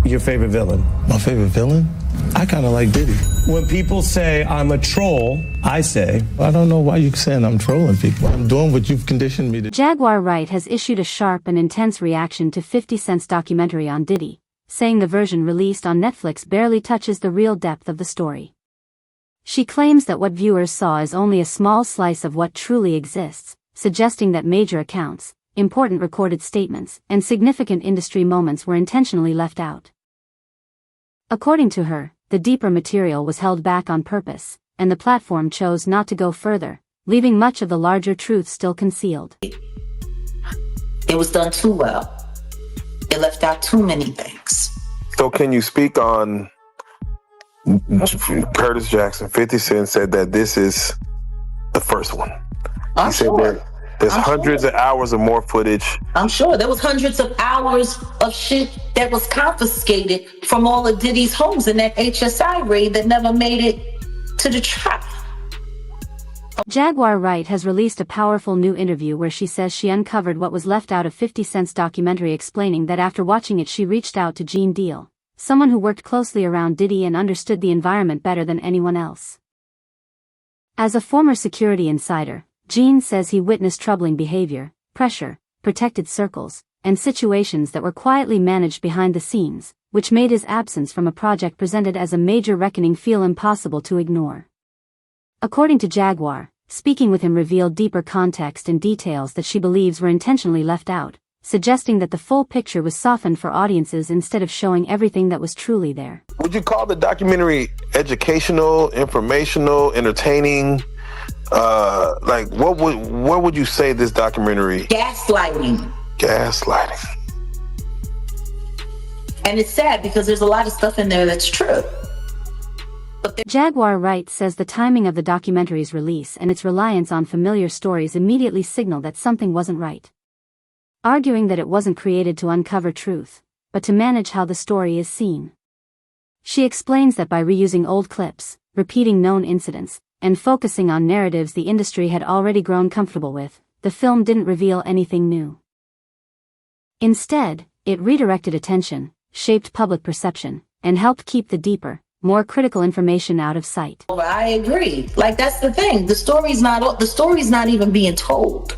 your favorite villain? My favorite villain? I kind of like Diddy. When people say I'm a troll, I say, I don't know why you're saying I'm trolling people. I'm doing what you've conditioned me to. Jaguar Wright has issued a sharp and intense reaction to 50 Cent's documentary on Diddy, saying the version released on Netflix barely touches the real depth of the story. She claims that what viewers saw is only a small slice of what truly exists, suggesting that major accounts, important recorded statements, and significant industry moments were intentionally left out. According to her, the deeper material was held back on purpose, and the platform chose not to go further, leaving much of the larger truth still concealed. It was done too well. It left out too many things. So can you speak on Curtis Jackson? 50 Cent said that this is the first one. I'm sure. There's hundreds of hours of more footage. I'm sure there was hundreds of hours of shit that was confiscated from all of Diddy's homes in that HSI raid that never made it to the trial. Jaguar Wright has released a powerful new interview where she says she uncovered what was left out of 50 Cent's documentary, explaining that after watching it she reached out to Gene Deal, someone who worked closely around Diddy and understood the environment better than anyone else. As a former security insider, Gene says he witnessed troubling behavior, pressure, protected circles, and situations that were quietly managed behind the scenes, which made his absence from a project presented as a major reckoning feel impossible to ignore. According to Jaguar, speaking with him revealed deeper context and details that she believes were intentionally left out, suggesting that the full picture was softened for audiences instead of showing everything that was truly there. Would you call the documentary educational, informational, entertaining? What would you say this documentary? Gaslighting. Gaslighting. And it's sad because there's a lot of stuff in there that's true. Jaguar Wright says the timing of the documentary's release and its reliance on familiar stories immediately signal that something wasn't right, arguing that it wasn't created to uncover truth, but to manage how the story is seen. She explains that by reusing old clips, repeating known incidents, and focusing on narratives the industry had already grown comfortable with, the film didn't reveal anything new. Instead, it redirected attention, shaped public perception, and helped keep the deeper, more critical information out of sight. I agree. Like, that's the thing. The story's not even being told.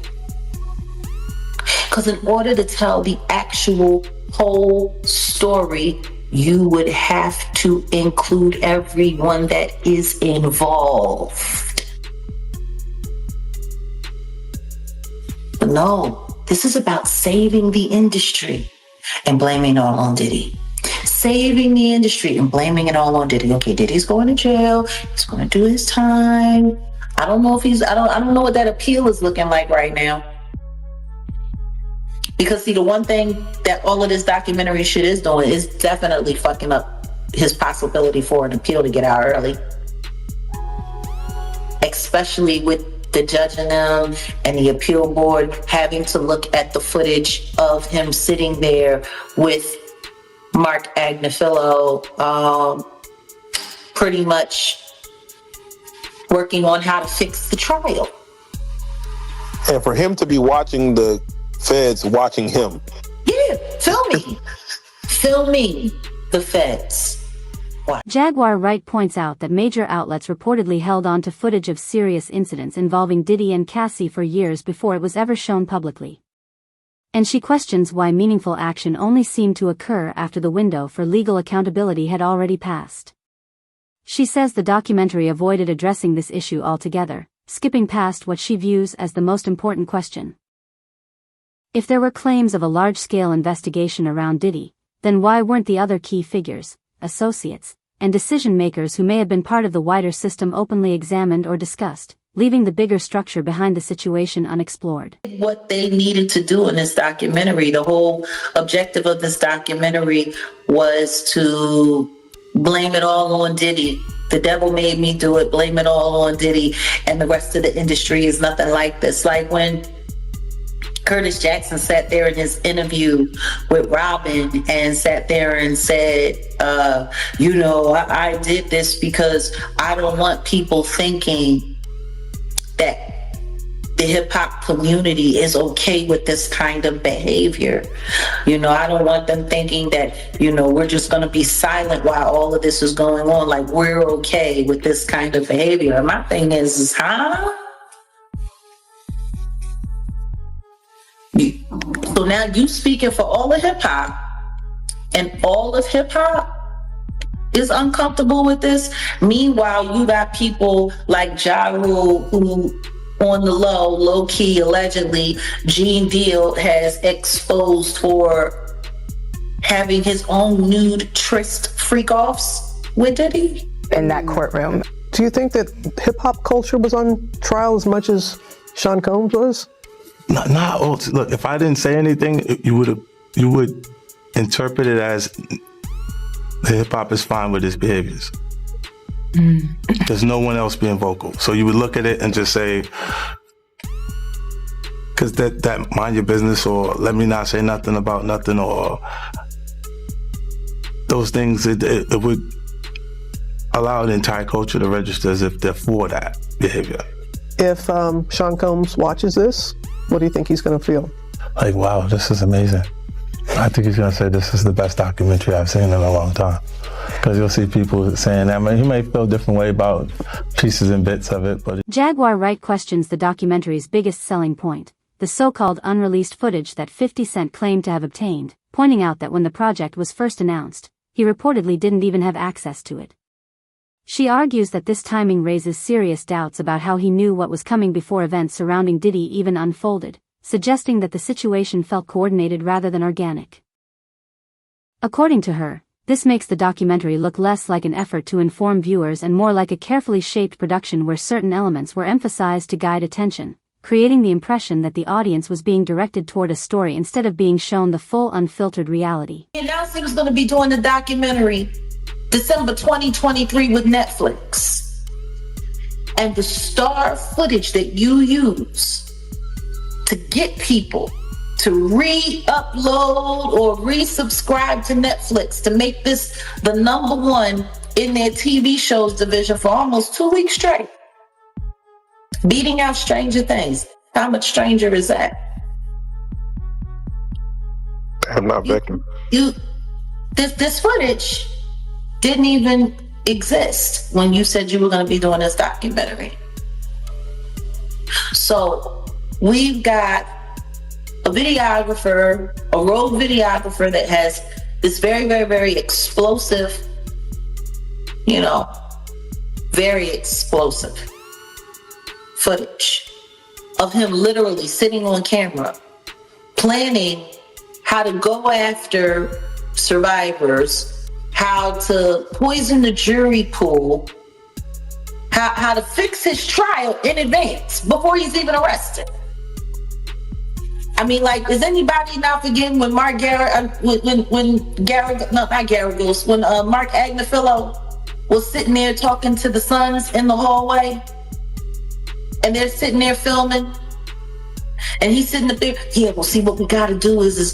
Because in order to tell the actual whole story, you would have to include everyone that is involved. But no, this is about saving the industry and blaming it all on Diddy. Saving the industry and blaming it all on Diddy. Okay, Diddy's going to jail. He's going to do his time. I don't know what that appeal is looking like right now. Because see, the one thing that all of this documentary shit is doing is definitely fucking up his possibility for an appeal to get out early. Especially with the judge and them and the appeal board having to look at the footage of him sitting there with Mark Agnifilo, pretty much working on how to fix the trial. And for him to be watching the feds watching him. Yeah, filming the feds. What? Jaguar Wright points out that major outlets reportedly held on to footage of serious incidents involving Diddy and Cassie for years before it was ever shown publicly. And she questions why meaningful action only seemed to occur after the window for legal accountability had already passed. She says the documentary avoided addressing this issue altogether, skipping past what she views as the most important question. If there were claims of a large-scale investigation around Diddy, then why weren't the other key figures, associates, and decision-makers who may have been part of the wider system openly examined or discussed, leaving the bigger structure behind the situation unexplored? What they needed to do in this documentary, the whole objective of this documentary was to blame it all on Diddy. The devil made me do it, blame it all on Diddy, and the rest of the industry is nothing like this. Like when Curtis Jackson sat there in his interview with Robin and sat there and said, I did this because I don't want people thinking that the hip hop community is okay with this kind of behavior. I don't want them thinking that, we're just going to be silent while all of this is going on. Like, we're okay with this kind of behavior. And my thing is huh? So now you speaking for all of hip hop, and all of hip hop is uncomfortable with this. Meanwhile, you got people like Ja Rule who, on the low key, allegedly, Gene Deal has exposed for having his own nude tryst freak-offs with Diddy. In that courtroom. Do you think that hip-hop culture was on trial as much as Sean Combs was? Look, if I didn't say anything, you would interpret it as the hip-hop is fine with his behaviors. There's no one else being vocal. So you would look at it and just say, because that mind your business, or let me not say nothing about nothing, or those things, it would allow the entire culture to register as if they're for that behavior. If Sean Combs watches this, what do you think he's going to feel? Like, wow, this is amazing. I think he's going to say this is the best documentary I've seen in a long time. Because you'll see people saying that. I mean, he may feel a different way about pieces and bits of it, but... Jaguar Wright questions the documentary's biggest selling point, the so-called unreleased footage that 50 Cent claimed to have obtained, pointing out that when the project was first announced, he reportedly didn't even have access to it. She argues that this timing raises serious doubts about how he knew what was coming before events surrounding Diddy even unfolded, suggesting that the situation felt coordinated rather than organic. According to her, this makes the documentary look less like an effort to inform viewers and more like a carefully shaped production where certain elements were emphasized to guide attention, creating the impression that the audience was being directed toward a story instead of being shown the full unfiltered reality. He announced he was going to be doing the documentary December 2023 with Netflix. And the star footage that you use to get people to re-upload or resubscribe to Netflix to make this the #1 in their TV shows division for almost 2 weeks straight. Beating out Stranger Things. How much stranger is that? I'm not backing. This footage didn't even exist when you said you were going to be doing this documentary. So we've got a videographer, a rogue videographer that has this very, very, very explosive, very explosive footage of him literally sitting on camera, planning how to go after survivors, how to poison the jury pool, how to fix his trial in advance before he's even arrested. I mean, like, is anybody not forgetting when Mark Agnifilo was sitting there talking to the sons in the hallway, and they're sitting there filming, and he's sitting up there, yeah, well, see, what we gotta do is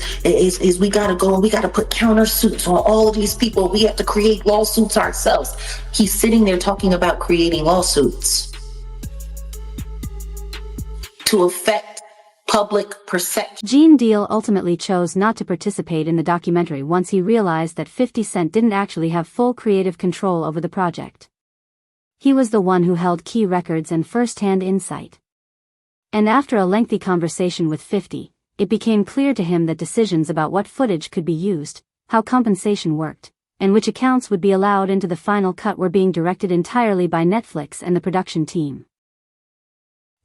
we gotta go and we gotta put countersuits on all of these people. We have to create lawsuits ourselves. He's sitting there talking about creating lawsuits to affect public perception. Gene Deal ultimately chose not to participate in the documentary once he realized that 50 Cent didn't actually have full creative control over the project. He was the one who held key records and first-hand insight. And after a lengthy conversation with 50, it became clear to him that decisions about what footage could be used, how compensation worked, and which accounts would be allowed into the final cut were being directed entirely by Netflix and the production team.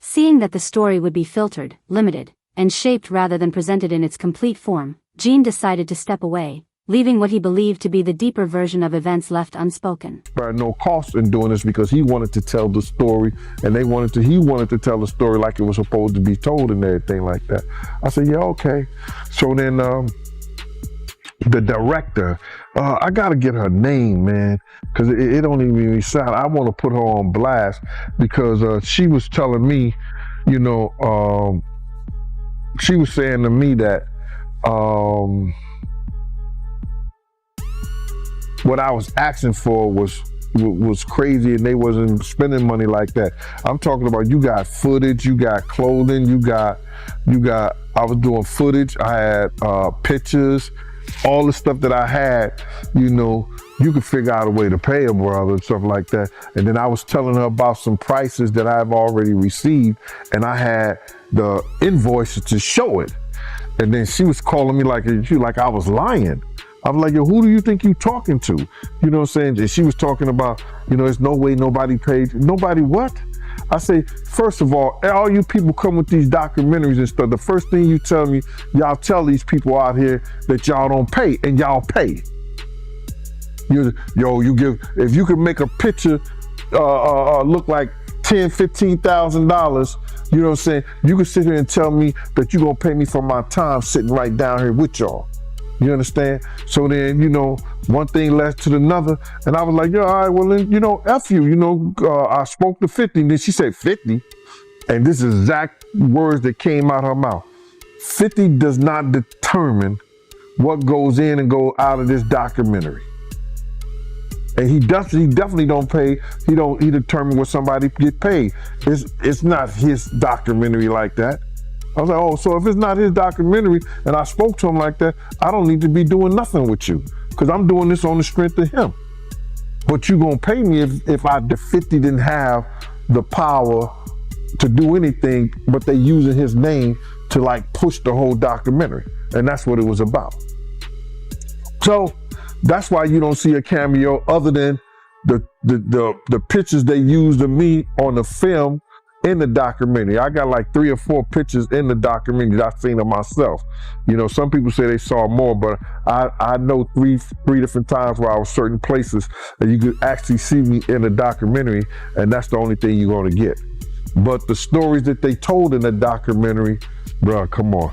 Seeing that the story would be filtered, limited, and shaped rather than presented in its complete form, Gene decided to step away, leaving what he believed to be the deeper version of events left unspoken. There are no costs in doing this because he wanted to tell the story, and he wanted to tell the story like it was supposed to be told and everything like that. I said, yeah, okay. So then the director, I gotta get her name, man, because it don't even sound. I want to put her on blast because she was telling me, she was saying to me that what I was asking for was was crazy and they wasn't spending money like that. I'm talking about you got footage, you got clothing, you got. I was doing footage. I had pictures, all the stuff that I had. You could figure out a way to pay a brother and stuff like that. And then I was telling her about some prices that I've already received, and I had the invoices to show it. And then she was calling me like I was lying. I was like, yo, who do you think you talking to? You know what I'm saying? And she was talking about, there's no way nobody paid. Nobody what? I say, first of all you people come with these documentaries and stuff, the first thing you tell me, y'all tell these people out here that y'all don't pay, and y'all pay. If you can make a picture look like $10,000, $15,000, you know what I'm saying? You can sit here and tell me that you're gonna pay me for my time sitting right down here with y'all. You understand? So then, one thing led to another, and I was like, all right, well then, F you, I spoke to 50, and then she said 50, and this is exact words that came out her mouth. 50 does not determine what goes in and go out of this documentary. And he definitely don't pay. He determine what somebody get paid. It's not his documentary like that. I was like, oh, so if it's not his documentary and I spoke to him like that, I don't need to be doing nothing with you, because I'm doing this on the strength of him. But you gonna pay me if the 50 didn't have the power to do anything, but they using his name to like push the whole documentary. And that's what it was about. So that's why you don't see a cameo other than the pictures they used of me on the film in the documentary. I got like 3 or 4 pictures in the documentary that I've seen of myself. Some people say they saw more, but I know three different times where I was certain places and you could actually see me in the documentary, and that's the only thing you're gonna get. But the stories that they told in the documentary, bro, come on.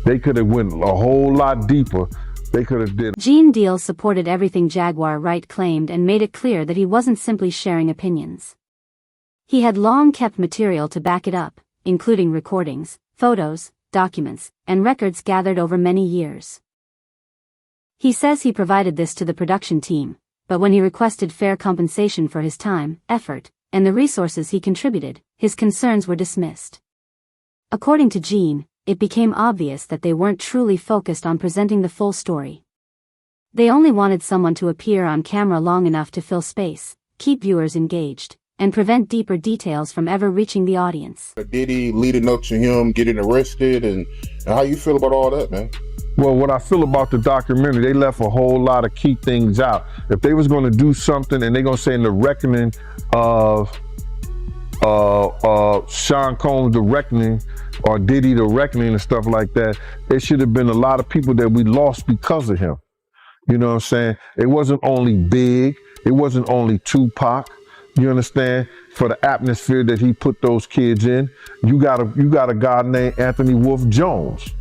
They could have went a whole lot deeper. They could have did. Gene Deal supported everything Jaguar Wright claimed and made it clear that he wasn't simply sharing opinions. He had long kept material to back it up, including recordings, photos, documents, and records gathered over many years. He says he provided this to the production team, but when he requested fair compensation for his time, effort, and the resources he contributed, his concerns were dismissed. According to Gene, it became obvious that they weren't truly focused on presenting the full story. They only wanted someone to appear on camera long enough to fill space, keep viewers engaged, and prevent deeper details from ever reaching the audience. Diddy leading up to him getting arrested, and how you feel about all that, man? Well, what I feel about the documentary, they left a whole lot of key things out. If they was gonna do something and they gonna say in the reckoning of Sean Combs, the reckoning, or Diddy, the reckoning and stuff like that, it should have been a lot of people that we lost because of him. You know what I'm saying? It wasn't only Big, it wasn't only Tupac. You understand? For the atmosphere that he put those kids in, you got a guy named Anthony Wolf Jones,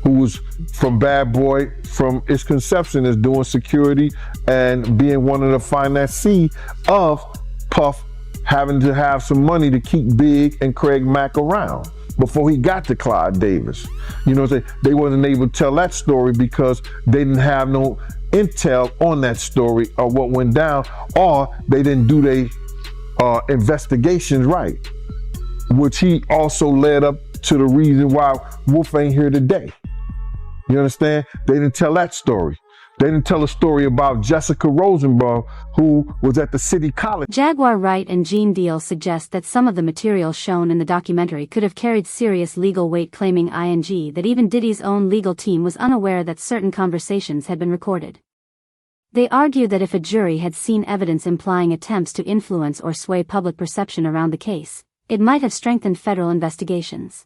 who was from Bad Boy from its conception as doing security and being one of the financiers of Puff having to have some money to keep Big and Craig Mack around before he got to Clyde Davis. You know what I'm saying? They wasn't able to tell that story because they didn't have no intel on that story or what went down, or they didn't do their investigations right, which he also led up to the reason why Wolf ain't here today. You understand? They didn't tell that story. They didn't tell a story about Jessica Rosenbaum, who was at the City College. Jaguar Wright and Gene Deal suggest that some of the material shown in the documentary could have carried serious legal weight, claiming that even Diddy's own legal team was unaware that certain conversations had been recorded. They argue that if a jury had seen evidence implying attempts to influence or sway public perception around the case, it might have strengthened federal investigations.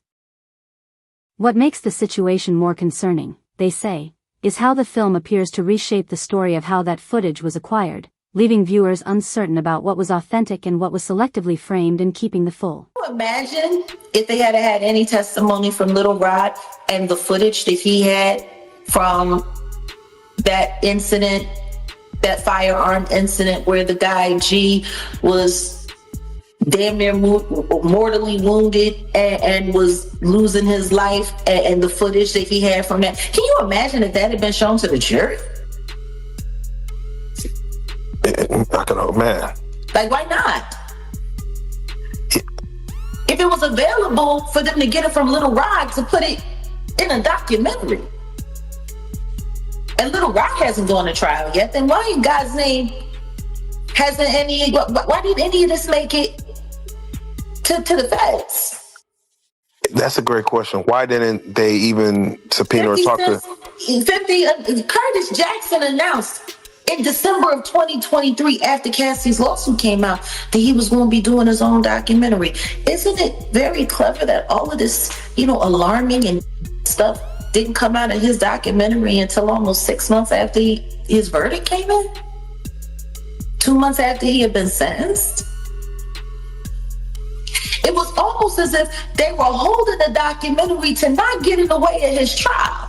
What makes the situation more concerning, they say, is how the film appears to reshape the story of how that footage was acquired, leaving viewers uncertain about what was authentic and what was selectively framed in keeping the full. Imagine if they had had any testimony from Little Rod and the footage that he had from that incident, that firearm incident where the guy G was damn near mortally wounded and was losing his life, and the footage that he had from that. Can you imagine if that had been shown to the jury? I can, man. Like, why not? If it was available for them to get it from Little Rock to put it in a documentary, and Little Rock hasn't gone to trial yet, then why in God's name hasn't why did any of this make it to the feds? That's a great question. Why didn't they even subpoena or talk to? Curtis Jackson announced in December of 2023, after Cassie's lawsuit came out, that he was going to be doing his own documentary. Isn't it very clever that all of this, alarming and stuff didn't come out of his documentary until almost 6 months after his verdict came in? 2 months after he had been sentenced? It was almost as if they were holding the documentary to not get in the way of his trial.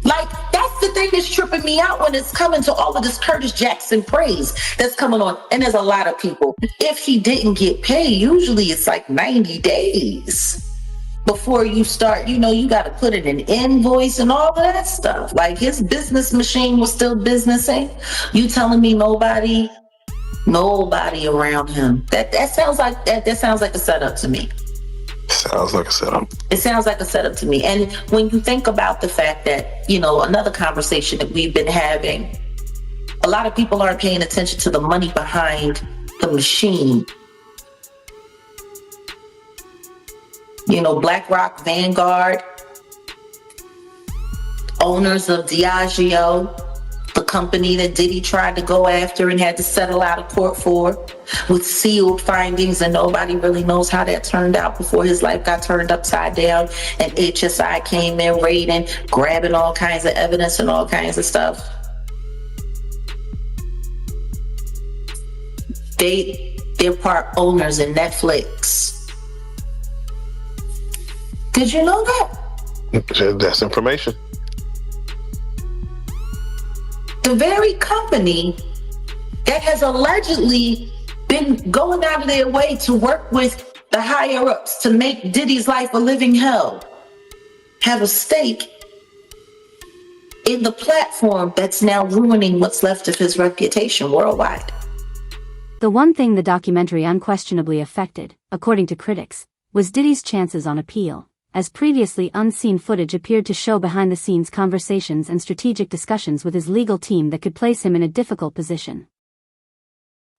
Like, that's the thing that's tripping me out when it's coming to all of this Curtis Jackson praise that's coming on. And there's a lot of people. If he didn't get paid, usually it's like 90 days before you start, you got to put it in invoice and all of that stuff. Like, his business machine was still businessing. You telling me nobody around him. That sounds like that sounds like a setup to me. Sounds like a setup. It sounds like a setup to me. And when you think about the fact that, another conversation that we've been having, a lot of people aren't paying attention to the money behind the machine. BlackRock, Vanguard, owners of Diageo, the company that Diddy tried to go after and had to settle out of court for, with sealed findings, and nobody really knows how that turned out before his life got turned upside down and HSI came in raiding, grabbing all kinds of evidence and all kinds of stuff. They're part owners in Netflix. Did you know that? That's information. The very company that has allegedly been going out of their way to work with the higher-ups to make Diddy's life a living hell have a stake in the platform that's now ruining what's left of his reputation worldwide. The one thing the documentary unquestionably affected, according to critics, was Diddy's chances on appeal, as previously unseen footage appeared to show behind-the-scenes conversations and strategic discussions with his legal team that could place him in a difficult position.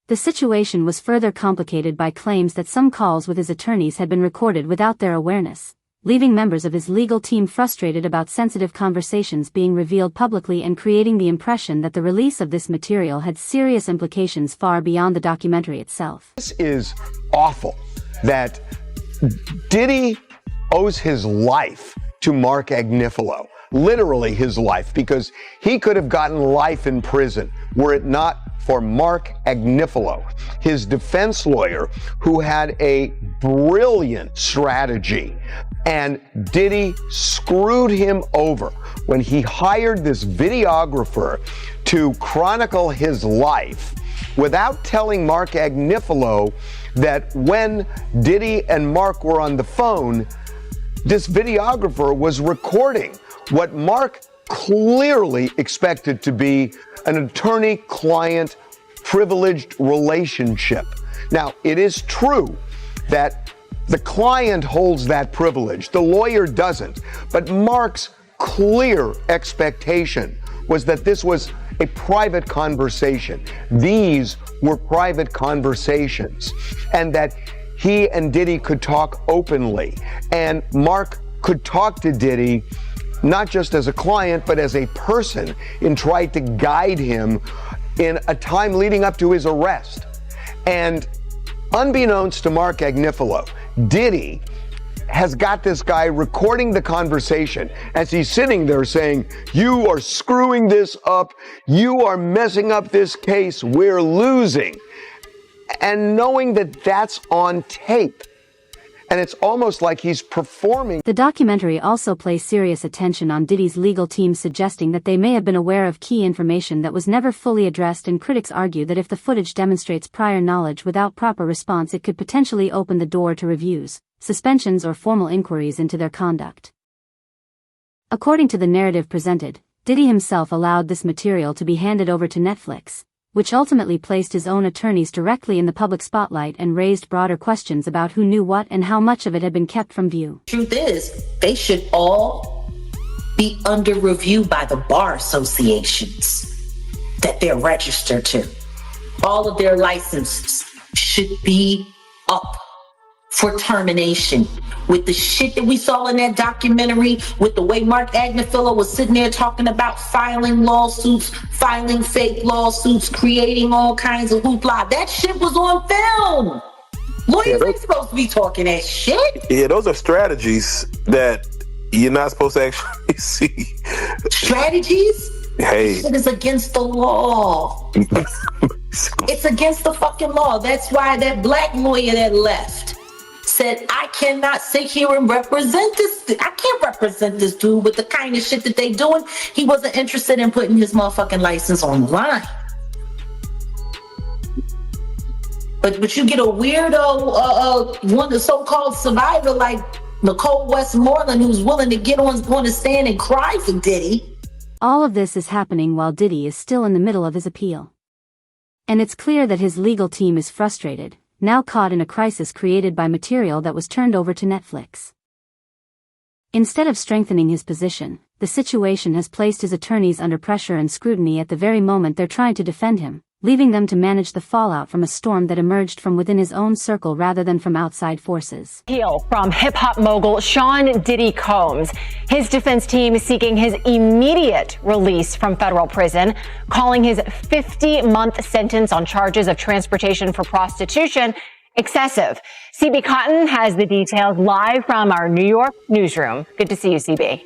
The situation was further complicated by claims that some calls with his attorneys had been recorded without their awareness, leaving members of his legal team frustrated about sensitive conversations being revealed publicly and creating the impression that the release of this material had serious implications far beyond the documentary itself. This is awful that Diddy owes his life to Mark Agnifilo, literally his life, because he could have gotten life in prison were it not for Mark Agnifilo, his defense lawyer, who had a brilliant strategy. And Diddy screwed him over when he hired this videographer to chronicle his life without telling Mark Agnifilo that when Diddy and Mark were on the phone, this videographer was recording what Mark clearly expected to be an attorney-client privileged relationship. Now, it is true that the client holds that privilege, the lawyer doesn't, but Mark's clear expectation was that this was a private conversation. These were private conversations, and that he and Diddy could talk openly, and Mark could talk to Diddy not just as a client, but as a person, and tried to guide him in a time leading up to his arrest. And unbeknownst to Mark Agnifilo, Diddy has got this guy recording the conversation as he's sitting there saying, "You are screwing this up. You are messing up this case. We're losing." And knowing that that's on tape. And it's almost like he's performing. The documentary also placed serious attention on Diddy's legal team, suggesting that they may have been aware of key information that was never fully addressed, and critics argue that if the footage demonstrates prior knowledge without proper response, it could potentially open the door to reviews, suspensions, or formal inquiries into their conduct. According to the narrative presented, Diddy himself allowed this material to be handed over to Netflix, which ultimately placed his own attorneys directly in the public spotlight and raised broader questions about who knew what and how much of it had been kept from view. Truth is, they should all be under review by the bar associations that they're registered to. All of their licenses should be up for termination. With the shit that we saw in that documentary, with the way Mark Agnifilo was sitting there talking about filing lawsuits, filing fake lawsuits, creating all kinds of hoopla. That shit was on film. Lawyers ain't supposed to be talking that shit. Yeah, those are strategies that you're not supposed to actually see. Strategies? Hey. Shit is against the law. It's against the fucking law. That's why that black lawyer that left said, I cannot sit here and represent this. I can't represent this dude with the kind of shit that they doing. He wasn't interested in putting his motherfucking license on the line. But you get a weirdo, one, the so-called survivor like Nicole Westmoreland, who's willing to get on the stand and cry for Diddy. All of this is happening while Diddy is still in the middle of his appeal. And it's clear that his legal team is frustrated, now caught in a crisis created by material that was turned over to Netflix. Instead of strengthening his position, the situation has placed his attorneys under pressure and scrutiny at the very moment they're trying to defend him, leaving them to manage the fallout from a storm that emerged from within his own circle rather than from outside forces. Appeal from hip-hop mogul Sean Diddy Combs. His defense team is seeking his immediate release from federal prison, calling his 50-month sentence on charges of transportation for prostitution excessive. CB Cotton has the details live from our New York newsroom. Good to see you, CB.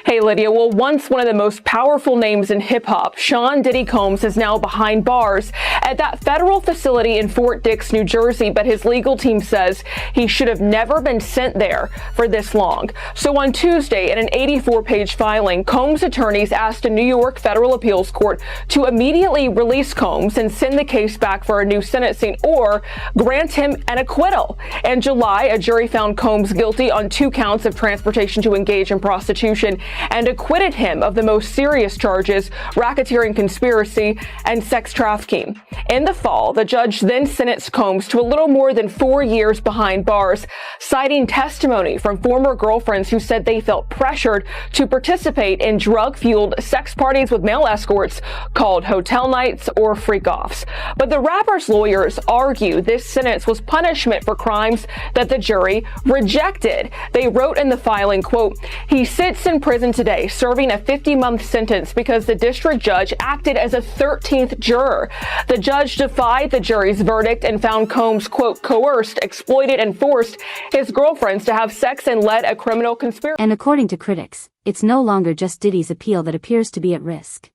Hey, Lydia. Well, once one of the most powerful names in hip-hop, Sean Diddy Combs is now behind bars at that federal facility in Fort Dix, New Jersey, but his legal team says he should have never been sent there for this long. So on Tuesday, in an 84-page filing, Combs' attorneys asked a New York federal appeals court to immediately release Combs and send the case back for a new sentencing or grant him an acquittal. In July, a jury found Combs guilty on 2 counts of transportation to engage in prostitution and acquitted him of the most serious charges, racketeering conspiracy and sex trafficking. In the fall, the judge then sentenced Combs to a little more than 4 years behind bars, citing testimony from former girlfriends who said they felt pressured to participate in drug-fueled sex parties with male escorts called hotel nights or freak-offs. But the rapper's lawyers argue this sentence was punishment for crimes that the jury rejected. They wrote in the filing, quote, "He sits in prison today serving a 50-month sentence because the district judge acted as a 13th juror. The judge defied the jury's verdict and found Combs, quote, coerced, exploited, and forced his girlfriends to have sex and led a criminal conspiracy." And according to critics, it's no longer just Diddy's appeal that appears to be at risk.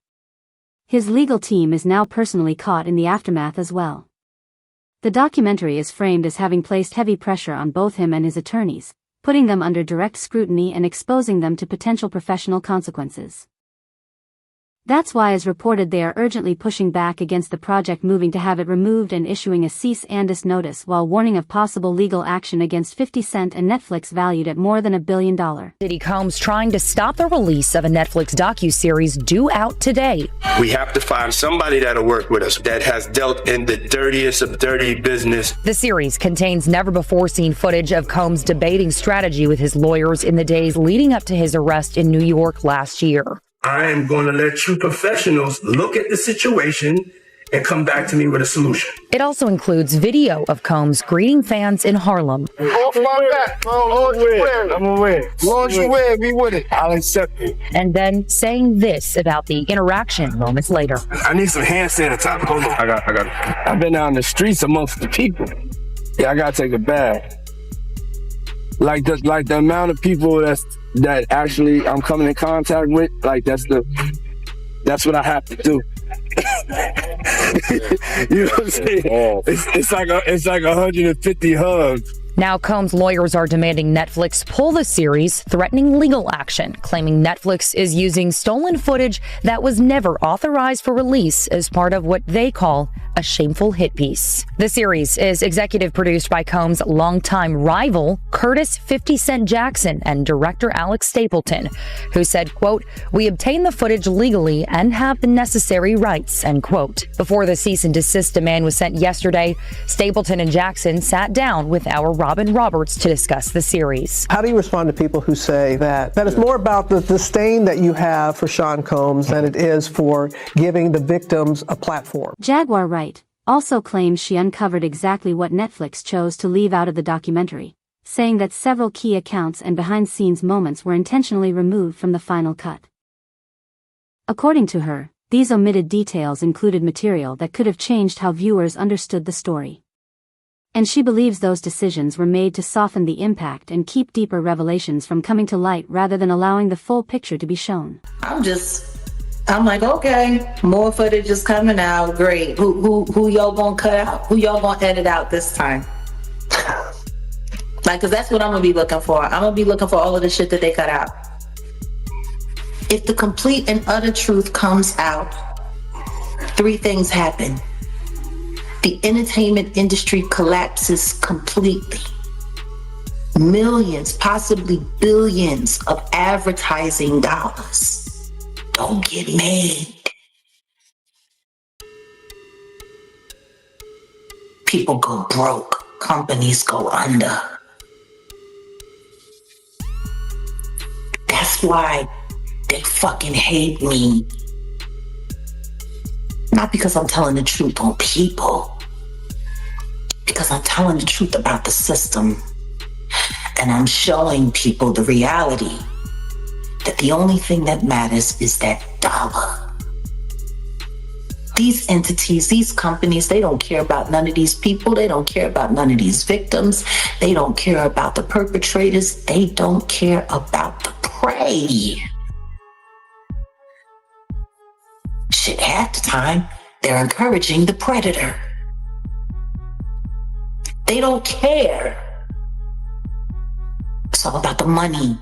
His legal team is now personally caught in the aftermath as well. The documentary is framed as having placed heavy pressure on both him and his attorneys, putting them under direct scrutiny and exposing them to potential professional consequences. That's why, as reported, they are urgently pushing back against the project, moving to have it removed and issuing a cease and desist notice while warning of possible legal action against 50 Cent and Netflix valued at more than $1 billion. Diddy Combs trying to stop the release of a Netflix docuseries due out today. We have to find somebody that'll work with us that has dealt in the dirtiest of dirty business. The series contains never-before-seen footage of Combs debating strategy with his lawyers in the days leading up to his arrest in New York last year. I am going to let you professionals look at the situation and come back to me with a solution. It also includes video of Combs greeting fans in Harlem. Off my back. Lord, you win. I'm going to win. Lord, you win. Be with it. I'll accept it. And then saying this about the interaction moments later. I need some hand sanitizer. Hold on. I got it. I've been out in the streets amongst the people. Yeah, I got to take a bath. Like the amount of people that actually I'm coming in contact with, like that's what I have to do. You know what I'm saying? It's like 150 hugs. Now Combs' lawyers are demanding Netflix pull the series, threatening legal action, claiming Netflix is using stolen footage that was never authorized for release as part of what they call a shameful hit piece. The series is executive produced by Combs' longtime rival, Curtis 50 Cent Jackson, and director Alex Stapleton, who said, quote, "We obtained the footage legally and have the necessary rights," end quote. Before the cease and desist demand was sent yesterday, Stapleton and Jackson sat down with our Robin Roberts to discuss the series. How do you respond to people who say that it's more about the disdain that you have for Sean Combs than it is for giving the victims a platform? Jaguar Wright also claims she uncovered exactly what Netflix chose to leave out of the documentary, saying that several key accounts and behind-scenes moments were intentionally removed from the final cut. According to her, these omitted details included material that could have changed how viewers understood the story. And she believes those decisions were made to soften the impact and keep deeper revelations from coming to light rather than allowing the full picture to be shown. I'm like, okay, more footage is coming out, great. Who y'all gonna cut out? Who y'all gonna edit out this time? Like, cause that's what I'm gonna be looking for. I'm gonna be looking for all of the shit that they cut out. If the complete and utter truth comes out, three things happen. The entertainment industry collapses completely. Millions, possibly billions of advertising dollars don't get made. People go broke. Companies go under. That's why they fucking hate me. Not because I'm telling the truth on people, because I'm telling the truth about the system. And I'm showing people the reality that the only thing that matters is that dollar. These entities, these companies, they don't care about none of these people. They don't care about none of these victims. They don't care about the perpetrators. They don't care about the prey. Shit, half the time, they're encouraging the predator. They don't care. It's all about the money.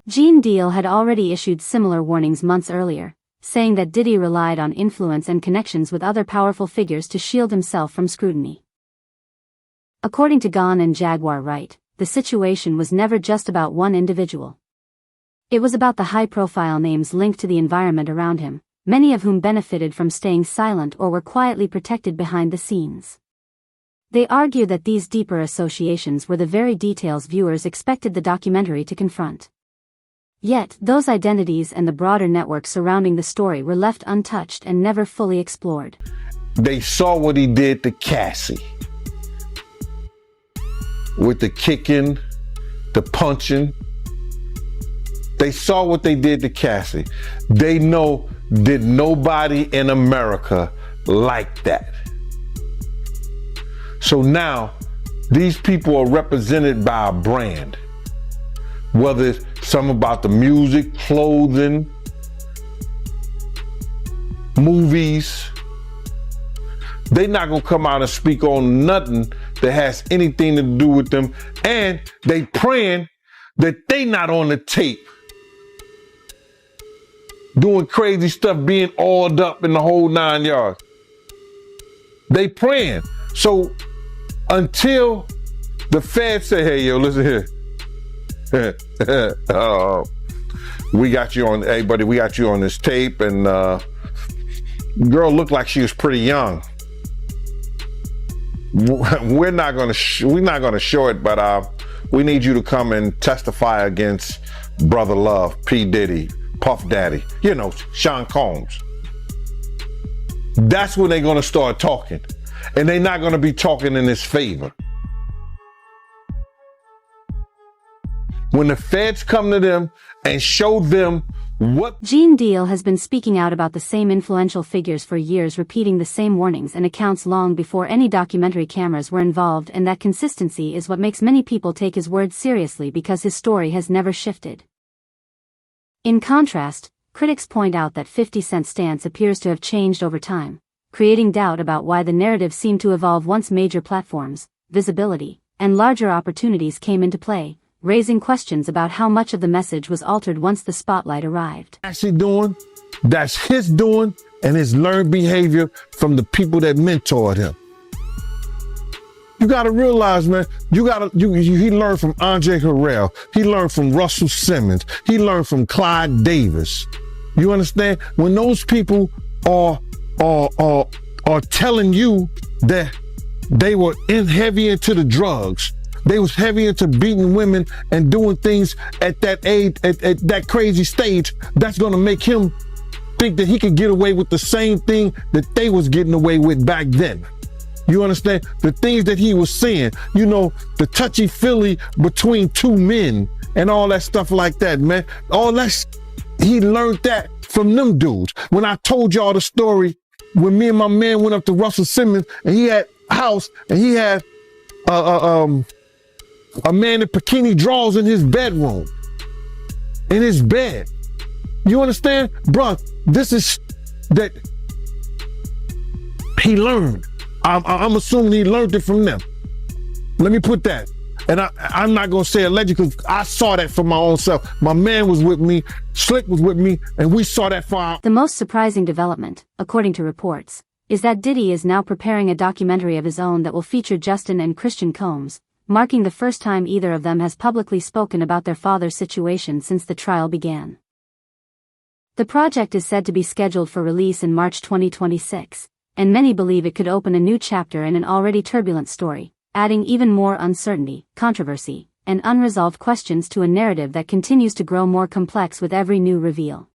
Gene Deal had already issued similar warnings months earlier, saying that Diddy relied on influence and connections with other powerful figures to shield himself from scrutiny. According to Gone and Jaguar Wright, the situation was never just about one individual. It was about the high-profile names linked to the environment around him, many of whom benefited from staying silent or were quietly protected behind the scenes. They argue that these deeper associations were the very details viewers expected the documentary to confront. Yet, those identities and the broader network surrounding the story were left untouched and never fully explored. They saw what he did to Cassie. With the kicking, the punching. They saw what they did to Cassie. They know that nobody in America liked that. So now, these people are represented by a brand. Whether it's something about the music, clothing, movies. They're not gonna come out and speak on nothing that has anything to do with them. And they praying that they not on the tape. Doing crazy stuff, being oiled up in the whole 9 yards. They praying. So until the feds say, hey, yo, listen here. We got you on, hey, buddy, we got you on this tape. And girl looked like she was pretty young. We're not gonna show it, but we need you to come and testify against Brother Love, P. Diddy, Puff Daddy, you know, Sean Combs. That's when they're gonna start talking. And they're not gonna be talking in his favor. When the feds come to them and show them what... Gene Deal has been speaking out about the same influential figures for years, repeating the same warnings and accounts long before any documentary cameras were involved, and that consistency is what makes many people take his words seriously because his story has never shifted. In contrast, critics point out that 50 Cent's stance appears to have changed over time, creating doubt about why the narrative seemed to evolve once major platforms, visibility, and larger opportunities came into play, raising questions about how much of the message was altered once the spotlight arrived. Actually doing, that's his doing, and his learned behavior from the people that mentored him. You gotta realize, man, he learned from Andre Harrell. He learned from Russell Simmons. He learned from Clyde Davis. You understand? When those people are telling you that they were heavy into the drugs, they was heavy into beating women and doing things at that age, at that crazy stage, that's gonna make him think that he could get away with the same thing that they was getting away with back then. You understand? The things that he was saying, you know, the touchy-feely between two men and all that stuff like that, man. All that, he learned that from them dudes. When I told y'all the story, when me and my man went up to Russell Simmons and he had a house and he had a man in bikini drawers in his bedroom, in his bed. You understand? Bruh, this is that he learned. I'm assuming he learned it from them. Let me put that. And I'm not going to say allegedly because I saw that for my own self. My man was with me, Slick was with me, and we saw that for our... The most surprising development, according to reports, is that Diddy is now preparing a documentary of his own that will feature Justin and Christian Combs, marking the first time either of them has publicly spoken about their father's situation since the trial began. The project is said to be scheduled for release in March 2026. And many believe it could open a new chapter in an already turbulent story, adding even more uncertainty, controversy, and unresolved questions to a narrative that continues to grow more complex with every new reveal.